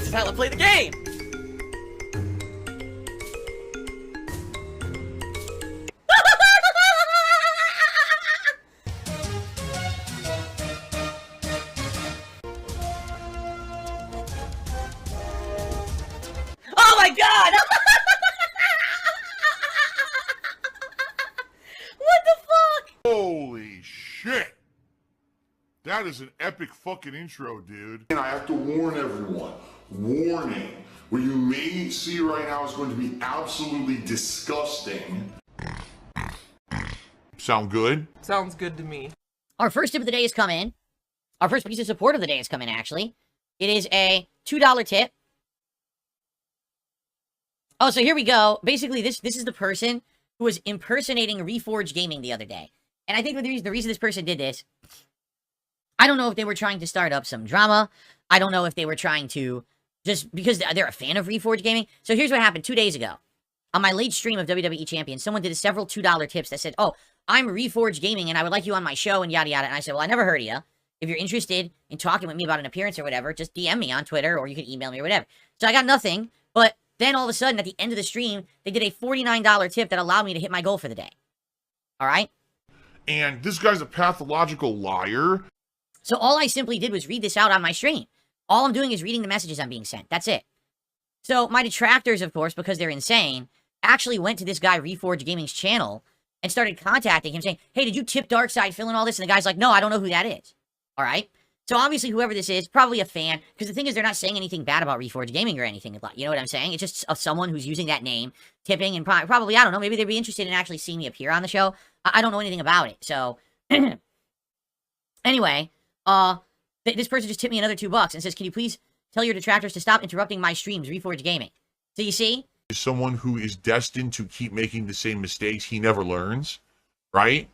is how I play the game! Oh my god! What the fuck? Holy shit! That is an epic fucking intro, dude. And I have to warn everyone. Warning. What you may see right now is going to be absolutely disgusting. Sound good? Sounds good to me. Our first tip of the day has come in. Our first piece of support of the day has come in, actually. It is a $2 tip. Oh, so here we go. Basically, this is the person who was impersonating Reforge Gaming the other day. And I think the reason this person did this, I don't know if they were trying to start up some drama. I don't know if they were trying to, just because they're a fan of Reforge Gaming. So here's what happened 2 days ago. On my late stream of WWE Champions, someone did several $2 tips that said, oh, I'm Reforge Gaming and I would like you on my show and yada yada. And I said, well, I never heard of you. If you're interested in talking with me about an appearance or whatever, just DM me on Twitter or you can email me or whatever. So I got nothing, but then all of a sudden at the end of the stream, they did a $49 tip that allowed me to hit my goal for the day. All right? And this guy's a pathological liar. So all I simply did was read this out on my stream. All I'm doing is reading the messages I'm being sent. That's it. So my detractors, of course, because they're insane, actually went to this guy Reforge Gaming's channel and started contacting him saying, hey, did you tip darksydephil and all this? And the guy's like, no, I don't know who that is. All right? So obviously whoever this is, probably a fan, because the thing is they're not saying anything bad about Reforge Gaming or anything. You know what I'm saying? It's just someone who's using that name, tipping, and probably, I don't know, maybe they'd be interested in actually seeing me appear on the show. I don't know anything about it. So anyway, this person just tipped me another $2 and says, can you please tell your detractors to stop interrupting my streams, Reforge Gaming. So you see? Someone who is destined to keep making the same mistakes he never learns, right?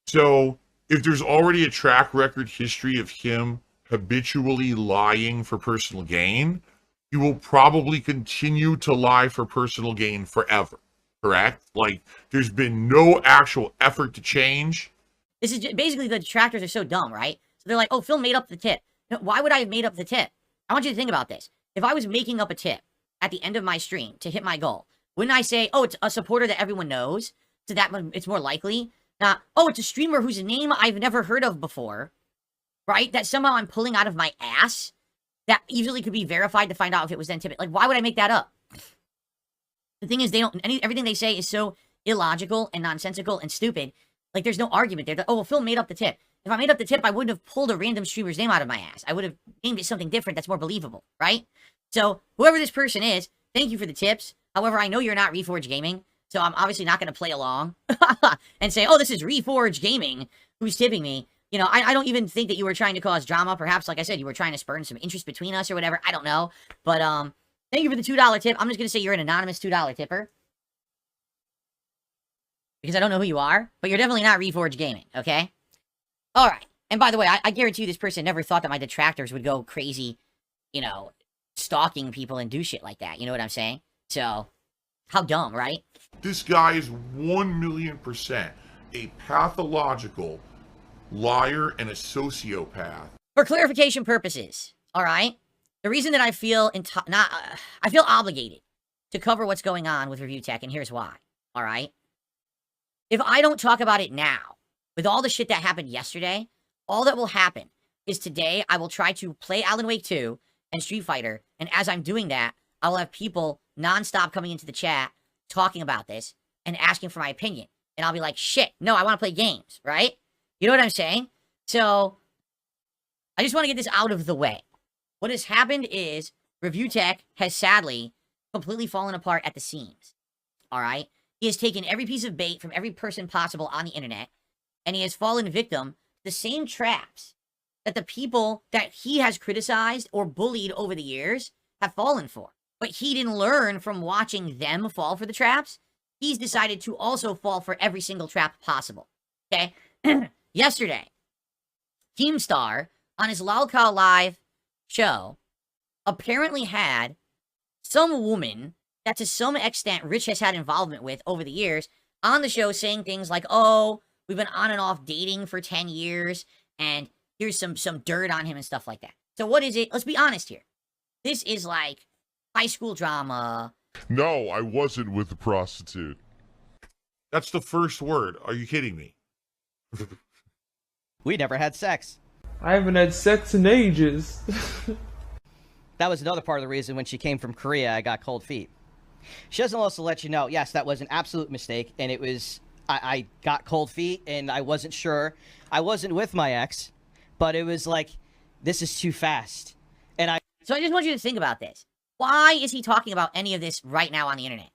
So if there's already a track record history of him habitually lying for personal gain, he will probably continue to lie for personal gain forever, correct? Like, there's been no actual effort to change. This is basically, the detractors are so dumb, right? So they're like, oh, Phil made up the tip. No, why would I have made up the tip? I want you to think about this. If I was making up a tip at the end of my stream to hit my goal, wouldn't I say, oh, it's a supporter that everyone knows, so that it's more likely? Not, oh, it's a streamer whose name I've never heard of before, right? That somehow I'm pulling out of my ass, that easily could be verified to find out if it was then tipped. Like, why would I make that up? The thing is, everything they say is so illogical and nonsensical and stupid. Like, there's no argument there. Oh, well, Phil made up the tip. If I made up the tip, I wouldn't have pulled a random streamer's name out of my ass. I would have named it something different that's more believable, right? So, whoever this person is, thank you for the tips. However, I know you're not Reforge Gaming, so I'm obviously not going to play along and say, oh, this is Reforge Gaming who's tipping me. You know, I don't even think that you were trying to cause drama. Perhaps, like I said, you were trying to spurn some interest between us or whatever. I don't know. But, thank you for the $2 tip. I'm just going to say you're an anonymous $2 tipper. Because I don't know who you are, but you're definitely not Reforge Gaming, okay? Alright. And by the way, I guarantee you this person never thought that my detractors would go crazy, you know, stalking people and do shit like that. You know what I'm saying? So, how dumb, right? This guy is 1,000,000% a pathological liar and a sociopath. For clarification purposes, alright? The reason that I feel I feel obligated to cover what's going on with Review Tech, and here's why, alright? If I don't talk about it now, with all the shit that happened yesterday, all that will happen is today I will try to play Alan Wake 2 and Street Fighter, and as I'm doing that, I will have people nonstop coming into the chat, talking about this, and asking for my opinion. And I'll be like, shit, no, I want to play games, right? You know what I'm saying? So, I just want to get this out of the way. What has happened is, Review Tech has sadly completely fallen apart at the seams, alright? He has taken every piece of bait from every person possible on the internet, and he has fallen victim to the same traps that the people that he has criticized or bullied over the years have fallen for. But he didn't learn from watching them fall for the traps. He's decided to also fall for every single trap possible. Okay? Yesterday, Keemstar, on his Lolcow Live show, apparently had some woman that to some extent Rich has had involvement with over the years on the show saying things like, oh, we've been on and off dating for 10 years, and here's some dirt on him and stuff like that. So what is it? Let's be honest here. This is like high school drama. No, I wasn't with the prostitute. That's the first word. Are you kidding me? We never had sex. I haven't had sex in ages. That was another part of the reason when she came from Korea, I got cold feet. She doesn't also let you know, yes, that was an absolute mistake, and it was, I got cold feet, and I wasn't sure. I wasn't with my ex, but it was like, this is too fast. And So I just want you to think about this. Why is he talking about any of this right now on the internet?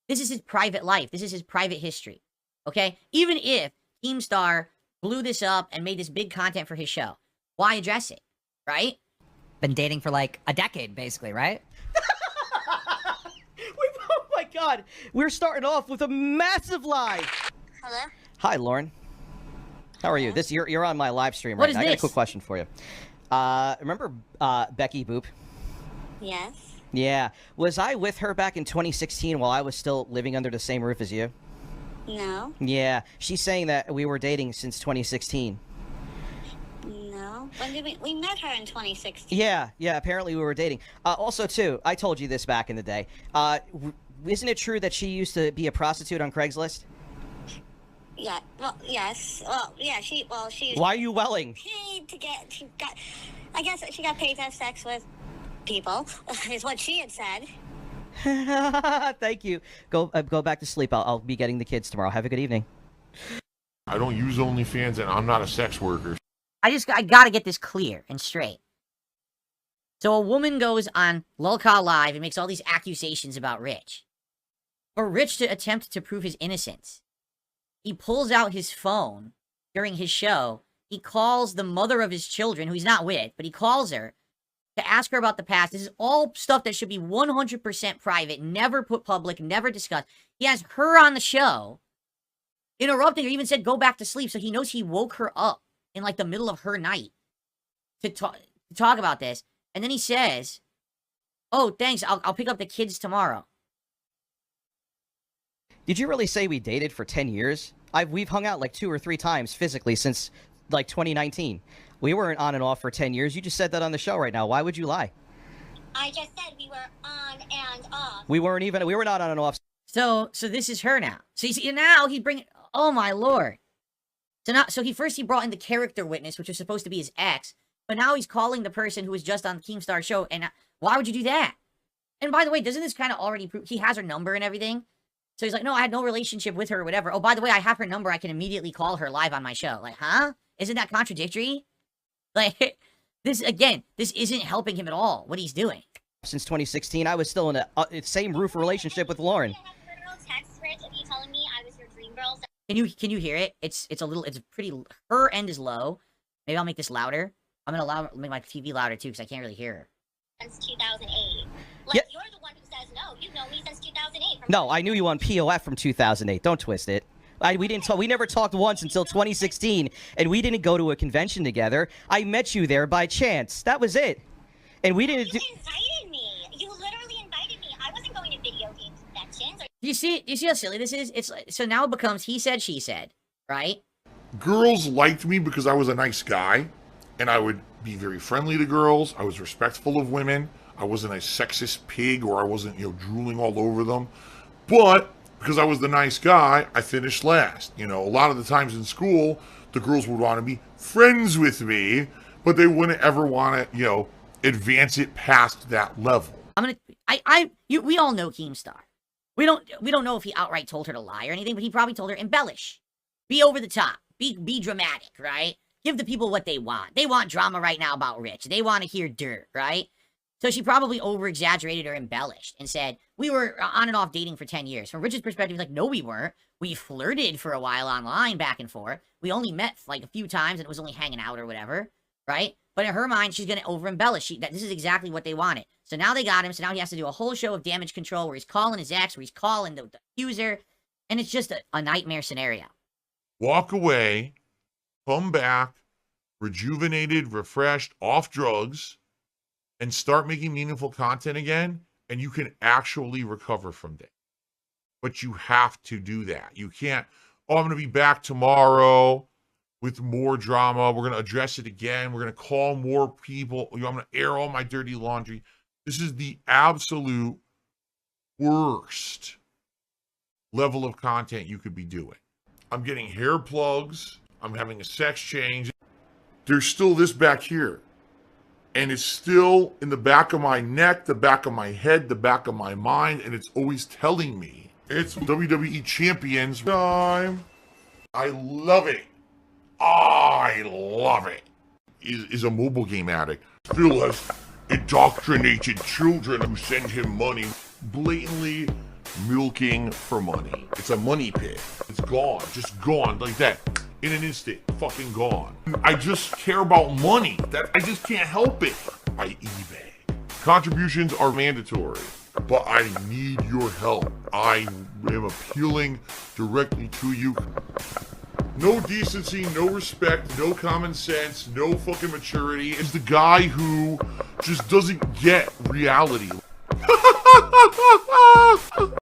This is his private life. This is his private history. Okay? Even if Keemstar blew this up and made this big content for his show, why address it? Right? Been dating for like a decade, basically, right? oh my God, we're starting off with a massive lie. Hello? Hi, Lauren. How are you? You're on my live stream What right is now. I got a this? quick question for you. Remember Becky Boop? Yes. Yeah. Was I with her back in 2016 while I was still living under the same roof as you? No. Yeah. She's saying that we were dating since 2016. No. When did we met her in 2016? Yeah. Apparently we were dating. Also, too, I told you this back in the day. Isn't it true that she used to be a prostitute on Craigslist? Yeah. Well, yes. Well, yeah. She. Why are you welling? Paid to get. She got. I guess she got paid to have sex with people. Is what she had said. Thank you. Go back to sleep. I'll be getting the kids tomorrow. Have a good evening. I don't use OnlyFans, and I'm not a sex worker. I gotta get this clear and straight. So a woman goes on Lolcow Live and makes all these accusations about Rich. For Rich to attempt to prove his innocence, he pulls out his phone during his show. He calls the mother of his children, who he's not with, but he calls her to ask her about the past. This is all stuff that should be 100% private, never put public, never discussed. He has her on the show, interrupting her, even said go back to sleep, so he knows he woke her up in like the middle of her night to talk about this. And then he says, oh, thanks, I'll pick up the kids tomorrow. Did you really say we dated for 10 years? We've hung out like 2 or 3 times physically since like 2019. We weren't on and off for 10 years. You just said that on the show right now. Why would you lie? I just said we were on and off. We were not on and off. So this is her now. So you see, now he's bringing, oh my lord. So he brought in the character witness, which was supposed to be his ex, but now he's calling the person who was just on the Keemstar show, and why would you do that? And by the way, doesn't this kind of already prove, he has her number and everything? So he's like, no, I had no relationship with her or whatever. Oh, by the way, I have her number, I can immediately call her live on my show. Like, huh? Isn't that contradictory? Like, this isn't helping him at all, what he's doing. Since 2016, I was still in a same roof relationship with Lauren. Text Rich of you telling me I was your dream girl. Can you hear it? It's pretty, her end is low. Maybe I'll make this louder. I'm gonna make my TV louder too, because I can't really hear her. Since 2008. Like, Yeah. you're the one who says no. You've known me since 2008. No, I knew you on POF from 2008. Don't twist it. We never talked once until 2016, and we didn't go to a convention together. I met you there by chance. That was it. And we didn't You invited me. You literally invited me. I wasn't going to video game conventions. You see how silly this is? It's like, so now it becomes he said, she said, right? Girls liked me because I was a nice guy, and I would be very friendly to girls. I was respectful of women. I wasn't a sexist pig, or I wasn't, drooling all over them. But because I was the nice guy, I finished last. A lot of the times in school, the girls would want to be friends with me, but they wouldn't ever want to, advance it past that level. We all know Keemstar. We don't know if he outright told her to lie or anything, but he probably told her embellish, be over the top, be dramatic, right? Give the people what they want. They want drama right now about Rich. They want to hear dirt, right? So she probably over-exaggerated or embellished and said, we were on and off dating for 10 years. From Rich's perspective, he's like, no, we weren't. We flirted for a while online back and forth. We only met like a few times and it was only hanging out or whatever, right? But in her mind, she's going to over-embellish. This is exactly what they wanted. So now they got him. So now he has to do a whole show of damage control where he's calling his ex, where he's calling the accuser. And it's just a nightmare scenario. Walk away, come back, rejuvenated, refreshed, off drugs, and start making meaningful content again, and you can actually recover from that. But you have to do that. You can't, I'm going to be back tomorrow with more drama. We're going to address it again. We're going to call more people. I'm going to air all my dirty laundry. This is the absolute worst level of content you could be doing. I'm getting hair plugs. I'm having a sex change. There's still this back here. And it's still in the back of my neck, the back of my head, the back of my mind, and it's always telling me it's WWE Champions time. I love it. I love it. Is a mobile game addict. Still has indoctrinated children who send him money. Blatantly milking for money. It's a money pit. It's gone. Just gone like that. In an instant. Fucking gone. I just care about money. I just can't help it. I eBay. Contributions are mandatory, but I need your help. I am appealing directly to you. No decency, no respect, no common sense, no fucking maturity. It's the guy who just doesn't get reality.